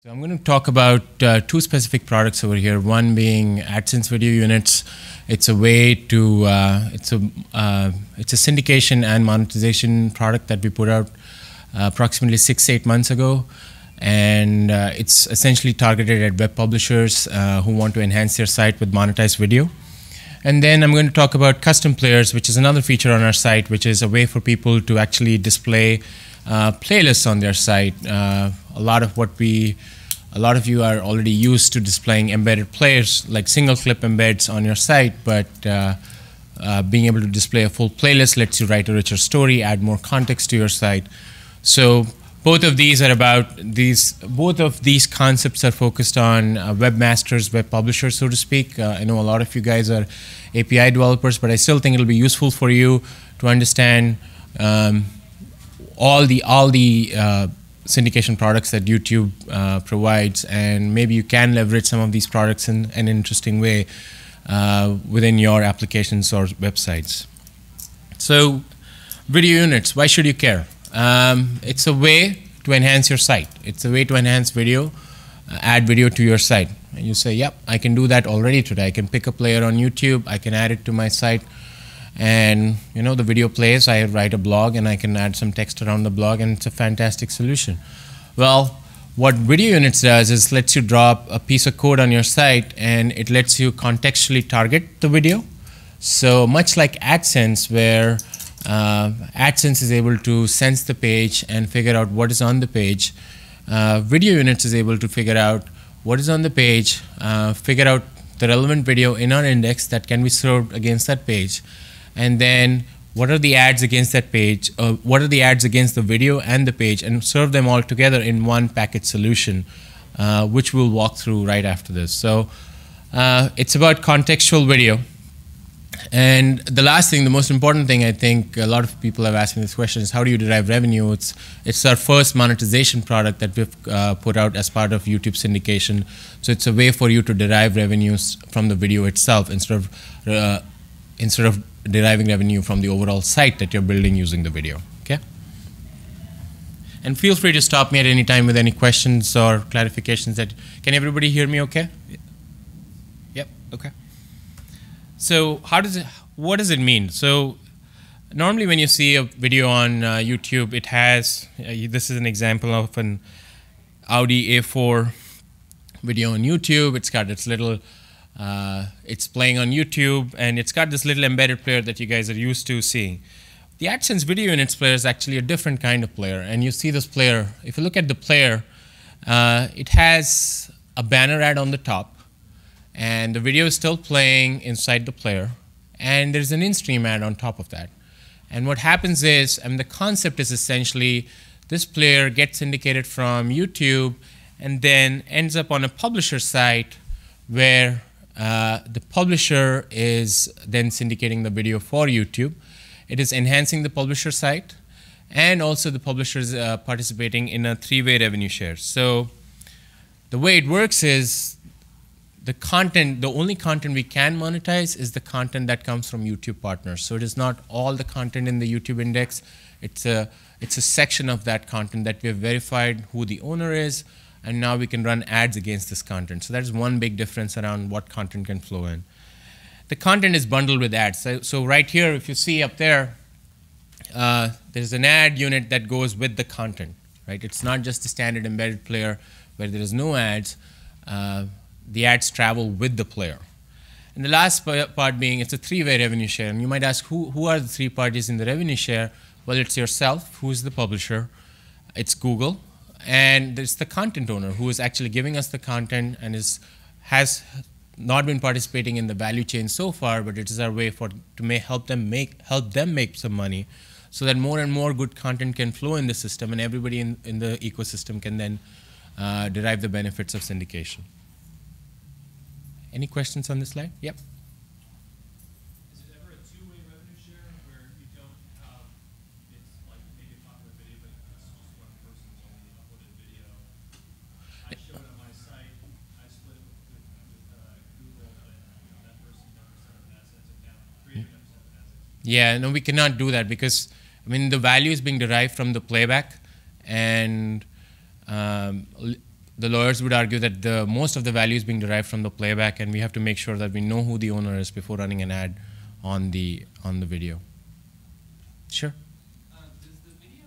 So I'm going to talk about two specific products over here. One being AdSense video units. It's a way to it's a syndication and monetization product that we put out approximately 6-8 months ago, and it's essentially targeted at web publishers who want to enhance their site with monetized video. And then I'm going to talk about custom players, which is another feature on our site, which is a way for people to actually display playlists on their site. A lot of you are already used to displaying embedded players like single clip embeds on your site, but being able to display a full playlist lets you write a richer story, add more context to your site. So both of these are about both of these concepts are focused on webmasters, web publishers, so to speak. I know a lot of you guys are API developers, but I still think it'll be useful for you to understand all the syndication products that YouTube provides, and maybe you can leverage some of these products in an interesting way within your applications or websites. So, video units, why should you care? It's a way to enhance your site. It's a way to enhance video, add video to your site. And you say, yep, I can do that already today. I can pick a player on YouTube, I can add it to my site, and you know, the video plays, I write a blog and I can add some text around the blog, and it's a fantastic solution. Well, what video units does is lets you drop a piece of code on your site and it lets you contextually target the video. So much like AdSense, where AdSense is able to sense the page and figure out what is on the page, video units is able to figure out what is on the page, figure out the relevant video in our index that can be served against that page, and then what are the ads against that page, what are the ads against the video and the page, and serve them all together in one package solution, which we'll walk through right after this. So it's about contextual video. And the last thing, the most important thing, I think a lot of people have asked me this question, is how do you derive revenue? It's our first monetization product that we've put out as part of YouTube syndication. So it's a way for you to derive revenues from the video itself instead of deriving revenue from the overall site that you're building using the video. Okay? And feel free to stop me at any time with any questions or clarifications. Can everybody hear me okay? Yep, okay. So what does it mean? So normally when you see a video on YouTube, it has, this is an example of an Audi A4 video on YouTube. It's got its little, it's playing on YouTube, and it's got this little embedded player that you guys are used to seeing. The AdSense video units player is actually a different kind of player, and you see this player. If you look at the player, it has a banner ad on the top, and the video is still playing inside the player, and there's an in-stream ad on top of that. And what happens is, the concept is essentially this player gets syndicated from YouTube and then ends up on a publisher site where the publisher is then syndicating the video for YouTube. It is enhancing the publisher site, and also the publisher is participating in a three-way revenue share. So the way it works is, the only content we can monetize is the content that comes from YouTube partners. So it is not all the content in the YouTube index. It's a section of that content that we have verified who the owner is, and now we can run ads against this content. So that is one big difference around what content can flow in. The content is bundled with ads. So right here, if you see up there, there's an ad unit that goes with the content, right? It's not just the standard embedded player where there is no ads. The ads travel with the player. And the last part being, it's a three-way revenue share. And you might ask, who are the three parties in the revenue share? Well, it's yourself, who is the publisher, it's Google, and there's the content owner who is actually giving us the content and has not been participating in the value chain so far, but it is our way to help them make some money, so that more and more good content can flow in the system, and everybody in the ecosystem can then derive the benefits of syndication. Any questions on this slide? Yep. Is it ever a two-way revenue share where you don't have, it's like maybe a popular video, but it's just one person's only uploaded video? I showed it on my site, I split it with Google, but that person never set up an AdSense account, creator never set up an AdSense account. Yeah, no, we cannot do that because, the value is being derived from the playback, and the lawyers would argue that most of the value is being derived from the playback, and we have to make sure that we know who the owner is before running an ad on the video. Sure. Does the video,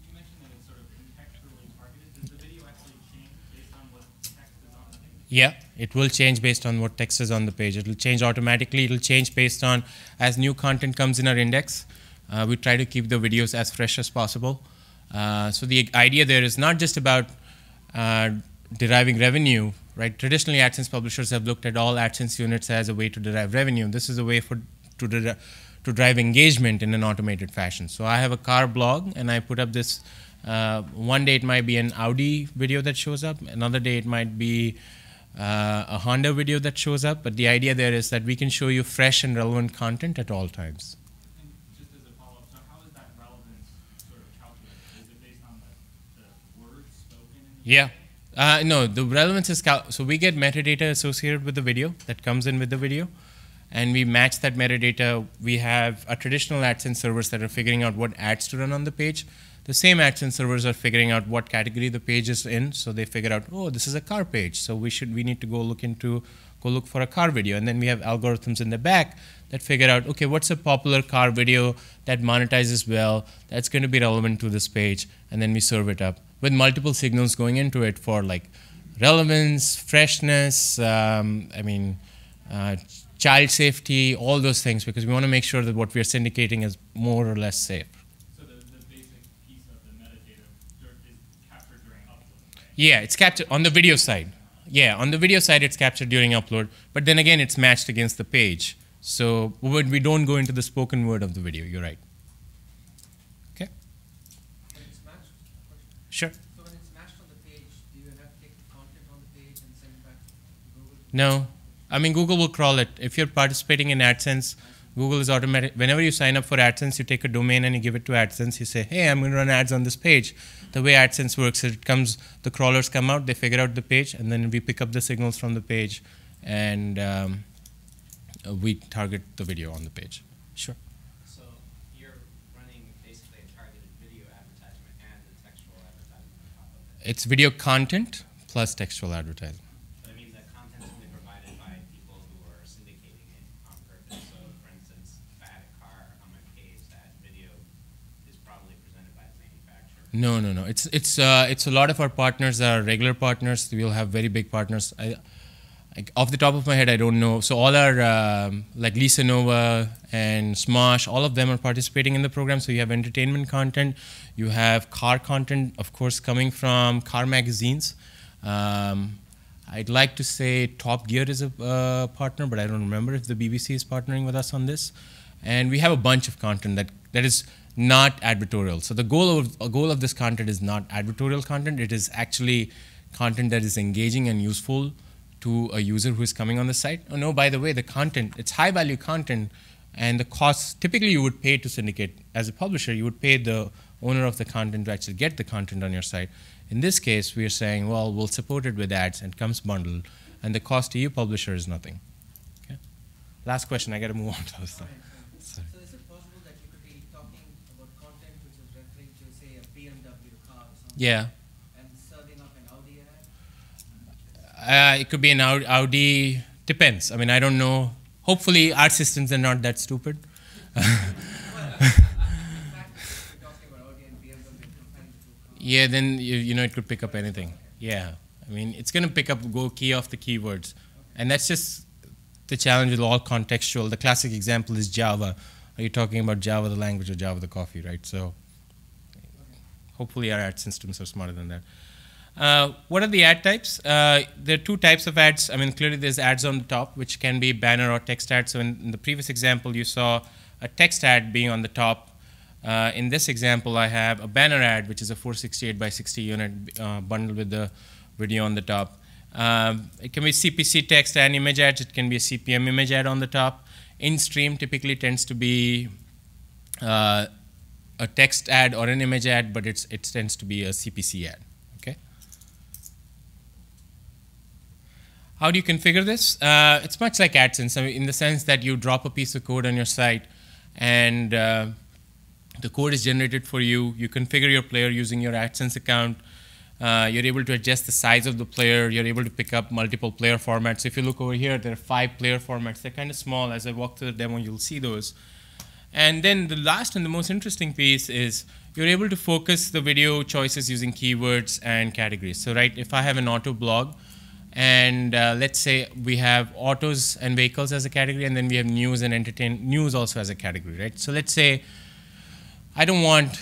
you mentioned that it's sort of contextually targeted. Does the video actually change based on what text is on the page? Yeah, it will change based on what text is on the page. It will change automatically. It will change based on as new content comes in our index. We try to keep the videos as fresh as possible. So the idea there is not just about deriving revenue, right? Traditionally, AdSense publishers have looked at all AdSense units as a way to derive revenue. This is a way to drive engagement in an automated fashion. So I have a car blog, and I put up this. One day it might be an Audi video that shows up. Another day it might be a Honda video that shows up. But the idea there is that we can show you fresh and relevant content at all times. And just as a follow-up, so how is that relevance sort of calculated? Is it based on the words spoken in the Yeah. No, the relevance is, so we get metadata associated with the video that comes in with the video, and we match that metadata. We have a traditional AdSense servers that are figuring out what ads to run on the page. The same AdSense servers are figuring out what category the page is in, so they figure out, oh, this is a car page, so we need to go look for a car video. And then we have algorithms in the back that figure out, okay, what's a popular car video that monetizes well, that's going to be relevant to this page, and then we serve it up with multiple signals going into it for like relevance, freshness, child safety, all those things, because we want to make sure that what we are syndicating is more or less safe. So the basic piece of the metadata is captured during upload, right? Yeah, it's captured on the video side. Yeah, on the video side, it's captured during upload, but then again, it's matched against the page. So we don't go into the spoken word of the video, you're right. Okay? When it's matched, Sure. so when it's matched on the page, do you have to take the content on the page and send it back to Google? No. I mean, Google will crawl it. If you're participating in AdSense, Google is automatic. Whenever you sign up for AdSense, you take a domain and you give it to AdSense. You say, hey, I'm going to run ads on this page. The way AdSense works, the crawlers come out, they figure out the page, and then we pick up the signals from the page, and we target the video on the page. Sure. So you're running basically a targeted video advertisement and a textual advertisement on top of it. It's video content plus textual advertising. But it means that content is only provided by people who are syndicating it on purpose. So for instance, if I had a car on my page, that video is probably presented by the manufacturer. No. It's a lot of our partners are regular partners. We'll have very big partners. Off the top of my head, I don't know. So all our, like Lisa Nova and Smosh, all of them are participating in the program. So you have entertainment content. You have car content, of course, coming from car magazines. I'd like to say Top Gear is a partner, but I don't remember if the BBC is partnering with us on this. And we have a bunch of content that is not advertorial. So the goal of this content is not advertorial content. It is actually content that is engaging and useful to a user who is coming on the site. Oh no, by the way, the content, it's high value content, and the costs, typically you would pay to syndicate. As a publisher, you would pay the owner of the content to actually get the content on your site. In this case, we are saying, well, we'll support it with ads, and it comes bundled, and the cost to you, publisher, is nothing. Okay? Last question, I got to move on to this stuff. So is it possible that you could be talking about content which is referring to, say, a BMW car or something? Yeah. And serving up an Audi ad? It could be an Audi, depends. I mean, I don't know. Hopefully, our systems are not that stupid. Yeah, then you know it could pick up anything. Yeah, I mean it's going to pick up, key off the keywords, and that's just the challenge with all contextual. The classic example is Java. Are you talking about Java the language or Java the coffee, right? So hopefully our ad systems are smarter than that. What are the ad types? There are two types of ads. I mean, clearly there's ads on the top, which can be banner or text ads. So in the previous example, you saw a text ad being on the top. In this example, I have a banner ad, which is a 468 by 60 unit bundled with the video on the top. It can be CPC text and image ads. It can be a CPM image ad on the top. In-stream typically tends to be a text ad or an image ad, but it tends to be a CPC ad. Okay. How do you configure this? It's much like AdSense, I mean, in the sense that you drop a piece of code on your site, and the code is generated for you. You configure your player using your AdSense account. You're able to adjust the size of the player. You're able to pick up multiple player formats. If you look over here, there are 5 player formats. They're kind of small. As I walk through the demo, you'll see those. And then the last and the most interesting piece is you're able to focus the video choices using keywords and categories. So right, if I have an auto blog, and let's say we have autos and vehicles as a category, and then we have news and news also as a category, right? So let's say I don't want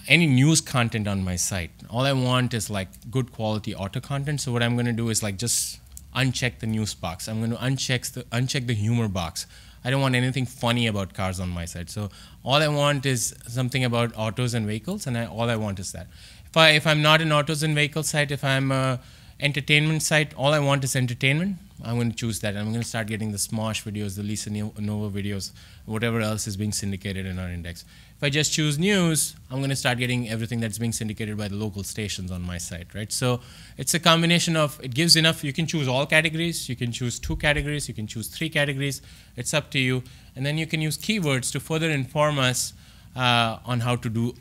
any news content on my site. All I want is like good quality auto content. So what I'm going to do is like just uncheck the news box. I'm going to uncheck the humor box. I don't want anything funny about cars on my site. So all I want is something about autos and vehicles, and all I want is that. If I'm not an autos and vehicles site, if I'm a entertainment site, all I want is entertainment, I'm going to choose that. I'm going to start getting the Smosh videos, the Lisa Nova videos, whatever else is being syndicated in our index. If I just choose news, I'm going to start getting everything that's being syndicated by the local stations on my site, right? So it's a combination of, it gives enough, you can choose all categories, you can choose 2 categories, you can choose 3 categories, it's up to you. And then you can use keywords to further inform us on how to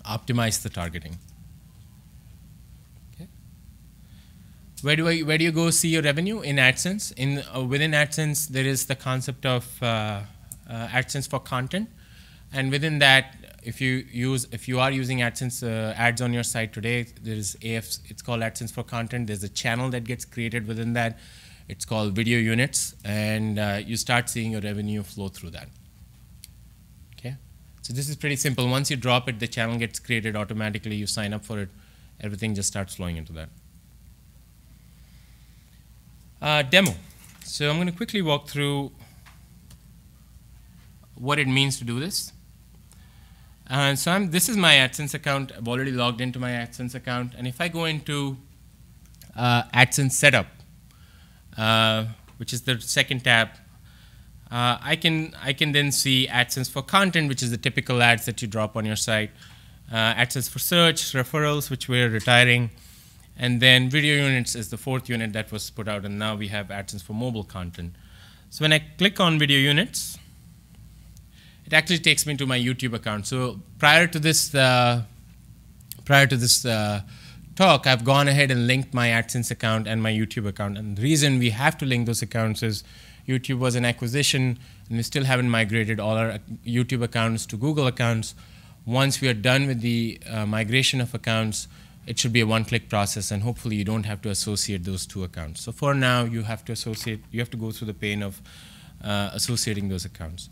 optimize the targeting. Where do you go see your revenue? In AdSense. Within AdSense, there is the concept of AdSense for content, and within that, if you are using AdSense ads on your site today, there is it's called AdSense for content. There's a channel that gets created within that. It's called video units, and you start seeing your revenue flow through that. Okay, so this is pretty simple. Once you drop it, the channel gets created automatically. You sign up for it, everything just starts flowing into that. Demo. So I'm going to quickly walk through what it means to do this. So this is my AdSense account. I've already logged into my AdSense account. And if I go into AdSense setup, which is the second tab, I can then see AdSense for content, which is the typical ads that you drop on your site. AdSense for search, referrals, which we're retiring. And then video units is the 4th unit that was put out, and now we have AdSense for mobile content. So when I click on video units, it actually takes me to my YouTube account. So prior to this talk, I've gone ahead and linked my AdSense account and my YouTube account. And the reason we have to link those accounts is YouTube was an acquisition, and we still haven't migrated all our YouTube accounts to Google accounts. Once we are done with the migration of accounts, it should be a one-click process, and hopefully you don't have to associate those 2 accounts. So for now, you have to go through the pain of associating those accounts.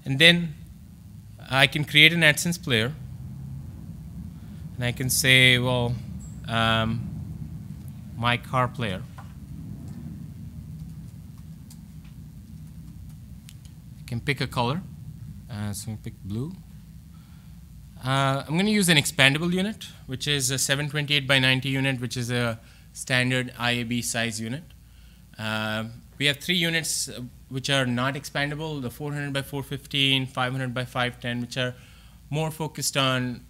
And then I can create an AdSense player, and I can say, well, my car player. I can pick a color, so I pick blue. I'm going to use an expandable unit, which is a 728 by 90 unit, which is a standard IAB size unit. We have 3 units which are not expandable, the 400 by 415, 500 by 510, which are more focused on,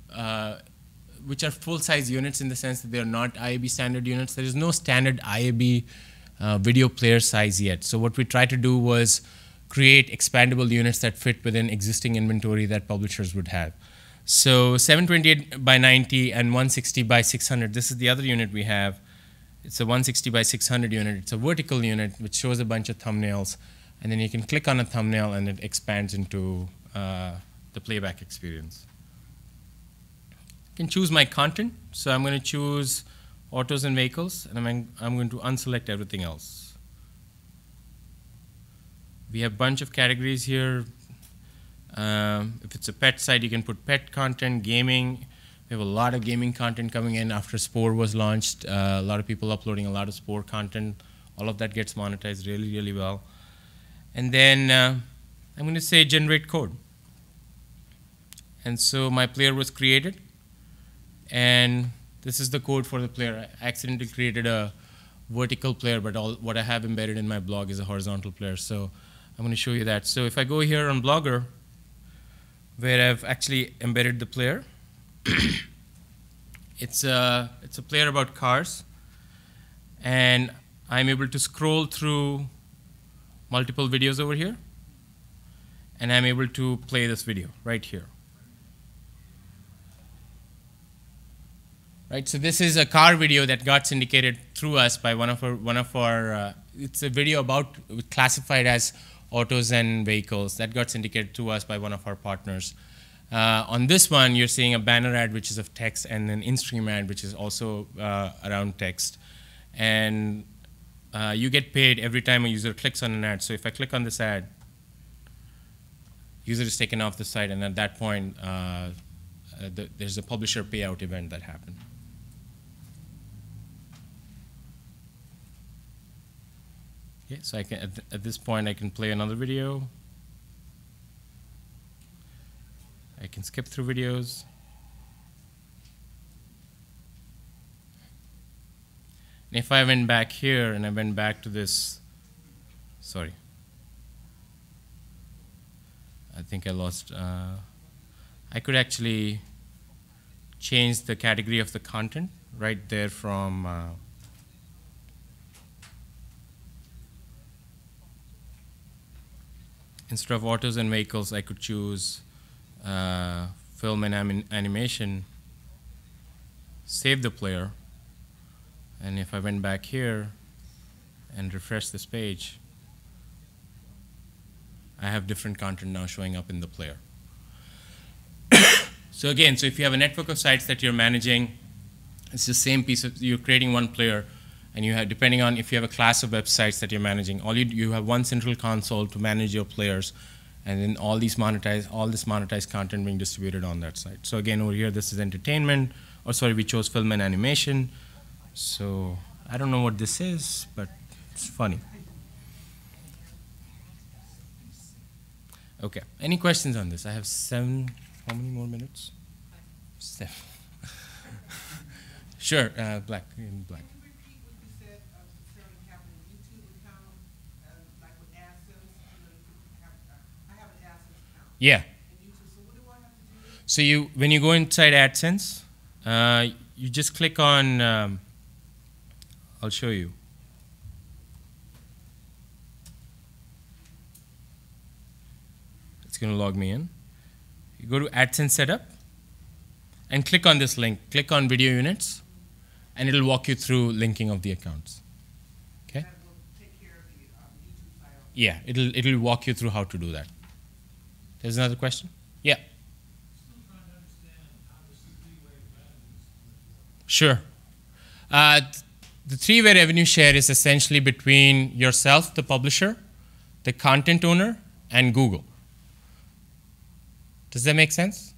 which are full-size units in the sense that they are not IAB standard units. There is no standard IAB video player size yet. So what we tried to do was create expandable units that fit within existing inventory that publishers would have. So 728 by 90 and 160 by 600, this is the other unit we have. It's a 160 by 600 unit. It's a vertical unit which shows a bunch of thumbnails. And then you can click on a thumbnail and it expands into the playback experience. I can choose my content. So I'm going to choose autos and vehicles, and I'm going to unselect everything else. We have a bunch of categories here. If it's a pet site, you can put pet content, gaming. We have a lot of gaming content coming in after Spore was launched. A lot of people uploading a lot of Spore content. All of that gets monetized really, really well. And then I'm going to say generate code. And so my player was created. And this is the code for the player. I accidentally created a vertical player, but what I have embedded in my blog is a horizontal player. So I'm going to show you that. So if I go here on Blogger, where I've actually embedded the player. It's a player about cars, and I'm able to scroll through multiple videos over here, and I'm able to play this video right here. right? So this is a car video that got syndicated through us by one of our it's a video about classified as autos and vehicles that got syndicated to us by one of our partners. On this one, you're seeing a banner ad which is of text and an in-stream ad which is also around text. And you get paid every time a user clicks on an ad. So if I click on this ad, user is taken off the site, and at that point, there's a publisher payout event that happened. Okay, so I can, at this point, I can play another video. I can skip through videos. And if I went back here and I went back to this, sorry. I think I lost, I could actually change the category of the content right there from instead of autos and vehicles, I could choose film and animation, save the player, and if I went back here and refresh this page, I have different content now showing up in the player. So again, so if you have a network of sites that you're managing, it's the same piece of, you're creating one player, and you have, depending on if you have a class of websites that you're managing, you have one central console to manage your players, and then all this monetized content being distributed on that site. So again, over here, this is entertainment, or sorry, we chose film and animation. So I don't know what this is, but it's funny. Okay, any questions on this? I have 7, how many more minutes? 7. Sure, black, in black. Can you repeat what you said concerning having a YouTube account, like with AdSense? I have an AdSense account. Yeah. And YouTube, so what do I have to do? So you, when you go inside AdSense, you just click on, I'll show you. It's going to log me in. You go to AdSense setup and click on this link. Click on video units, and it'll walk you through linking of the accounts. Okay? That will take care of the YouTube side. Yeah, it'll walk you through how to do that. There's another question? Yeah. Still trying to understand how this three-way revenues work. Sure. The three-way revenue share is essentially between yourself, the publisher, the content owner, and Google. Does that make sense?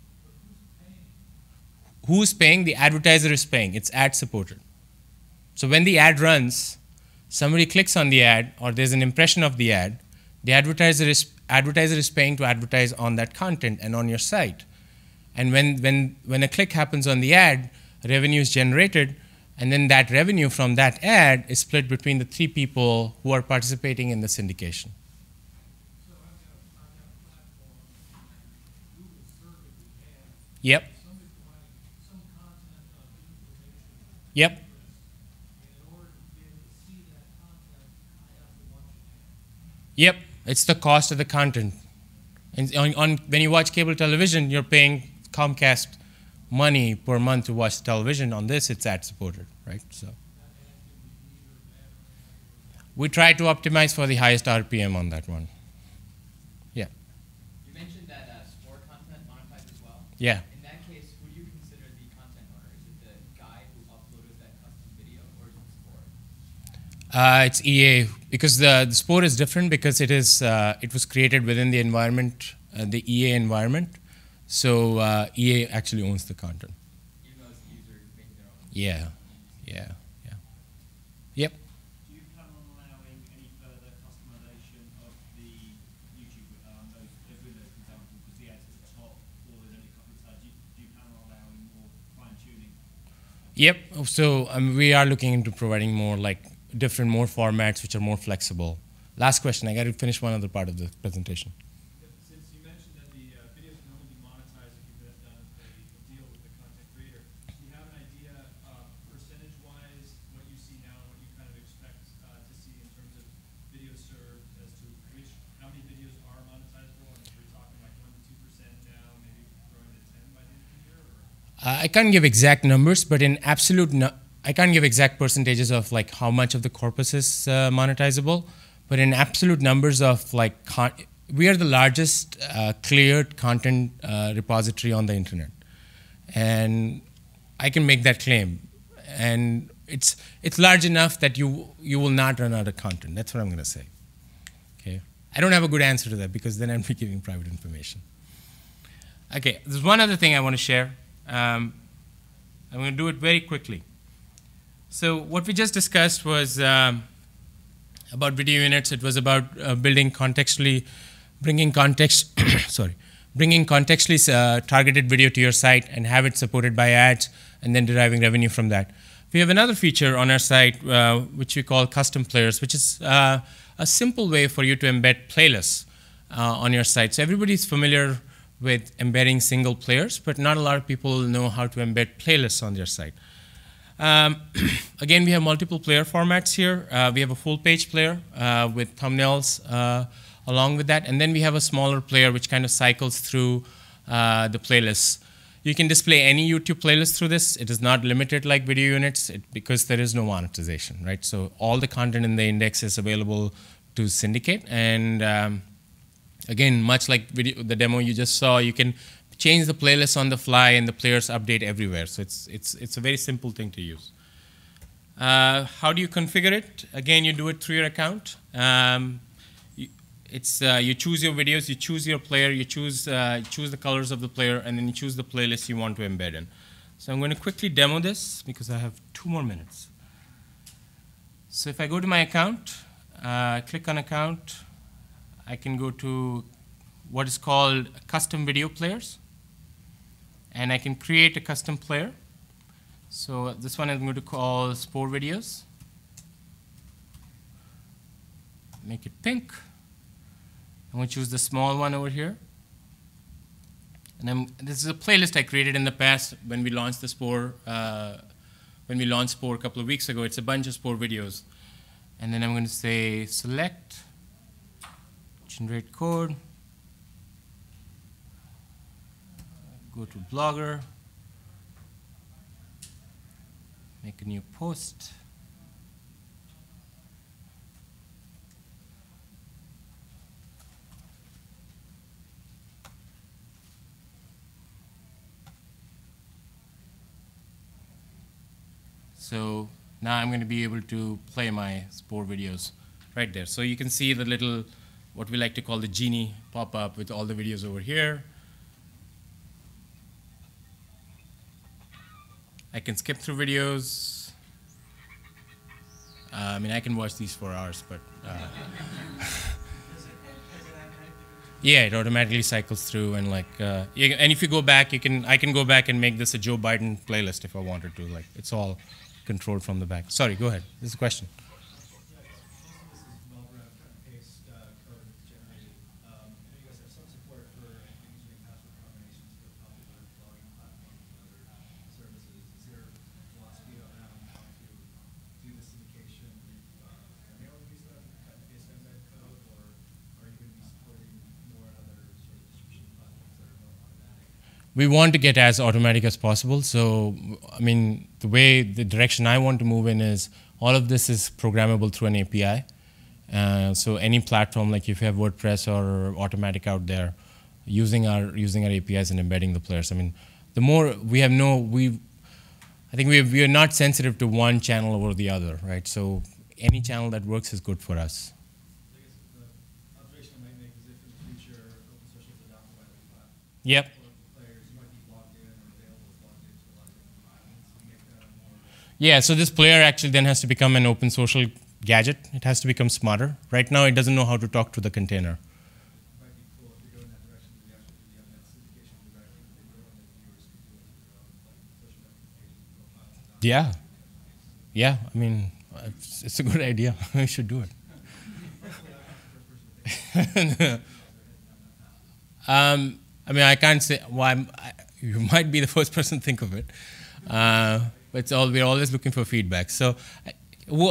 Who's paying? The advertiser is paying. It's ad supported. So when the ad runs, somebody clicks on the ad, or there's an impression of the ad, the advertiser is paying to advertise on that content and on your site. And when a click happens on the ad, revenue is generated, and then that revenue from that ad is split between the 3 people who are participating in the syndication. So I've got a platform, Google survey we have, Yep. somebody providing some content of information. Yep. And in order to be able to see that content, I have to watch an ad. Yep. It's the cost of the content. And when you watch cable television, you're paying Comcast money per month to watch television. On this, it's ad supported, right? So we try to optimize for the highest RPM on that one. Yeah. You mentioned that sport content monetized as well. Yeah. In that case, who do you consider the content owner? Is it the guy who uploaded that custom video, or is it sport? It's EA, because the sport is different because it was created within the environment, the EA environment. So EA actually owns the content. Even though it's the user making their own. Yeah, yeah, yeah. Yep. Do you plan on allowing any further customization of the YouTube, those windows, for example, because the ads at the top, or there's only a couple of tabs, do you plan on allowing more fine-tuning? Yep. So we are looking into providing more different, more formats which are more flexible. Last question. I got to finish one other part of the presentation. Since you mentioned that the videos can only be monetized if you've done a deal with the content creator, do you have an idea, percentage-wise, what you see now and what you kind of expect to see in terms of videos served as to how many videos are monetizable? And if we're talking like 1 to 2% now, maybe growing to 10 by the end of the year? Or? I can't give exact numbers, but in absolute, I can't give exact percentages of like how much of the corpus is monetizable, but in absolute numbers of like, we are the largest cleared content repository on the internet. And I can make that claim. And it's large enough that you will not run out of content. That's what I'm going to say. Okay. I don't have a good answer to that because then I'd be giving private information. Okay, there's one other thing I want to share. I'm going to do it very quickly. So what we just discussed was about video units. It was about bringing contextually targeted video to your site and have it supported by ads and then deriving revenue from that. We have another feature on our site which we call custom players, which is a simple way for you to embed playlists on your site. So everybody's familiar with embedding single players, but not a lot of people know how to embed playlists on their site. Again, we have multiple player formats here. We have a full page player with thumbnails along with that, and then we have a smaller player which kind of cycles through the playlists. You can display any YouTube playlist through this. It is not limited like video units because there is no monetization, right? So all the content in the index is available to syndicate, and again, much like the demo you just saw, you can change the playlist on the fly and the players update everywhere. So it's a very simple thing to use. How do you configure it? Again, you do it through your account. You choose your videos, you choose your player, you choose the colors of the player, and then you choose the playlist you want to embed in. So I'm going to quickly demo this because I have 2 more minutes. So if I go to my account, click on account, I can go to what is called custom video players, and I can create a custom player. So this one I'm going to call sport videos. Make it pink. I'm going to choose the small one over here. And this is a playlist I created in the past when we launched the Spore, when we launched Spore a couple of weeks ago. It's a bunch of Spore videos. And then I'm going to say select, generate code, go to Blogger, make a new post. So now I'm going to be able to play my Spore videos right there. So you can see the little, what we like to call the genie pop up with all the videos over here. I can skip through videos. I mean, I can watch these for hours, but yeah, it automatically cycles through, and like, and if you go back, I can go back and make this a Joe Biden playlist if I wanted to. Like, it's all controlled from the back. Sorry, go ahead. This is a question. We want to get as automatic as possible. So, I mean, the direction I want to move in is all of this is programmable through an API. So any platform, like if you have WordPress or Automatic out there, using our APIs and embedding the players. I mean, the more we have I think we are not sensitive to one channel over the other, right? So any channel that works is good for us. Yep. Yeah, so this player actually then has to become an open social gadget. It has to become smarter. Right now, it doesn't know how to talk to the container. Yeah. Yeah, I mean, it's a good idea. We should do it. I mean, I can't say, well, you might be the first person to think of it. But we're always looking for feedback. So,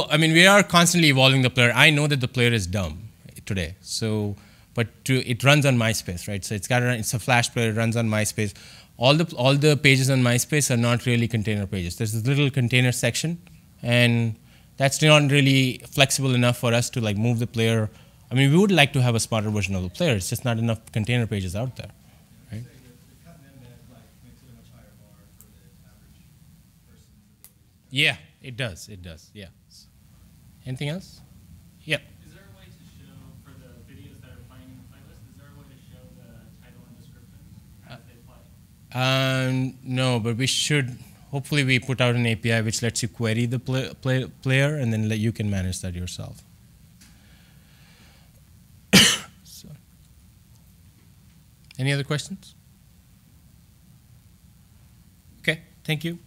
I mean, we are constantly evolving the player. I know that the player is dumb today. So, but it runs on MySpace, right? So it's a Flash player, it runs on MySpace. all the pages on MySpace are not really container pages. There's this little container section, and that's not really flexible enough for us to like move the player. I mean, we would like to have a smarter version of the player. It's just not enough container pages out there, right? Yeah, it does. It does. Yeah. Anything else? Yeah. Is there a way to show, for the videos that are playing in the playlist, is there a way to show the title and description as they play? No, but we should. Hopefully, we put out an API which lets you query the player, and then you can manage that yourself. So, any other questions? Okay, thank you.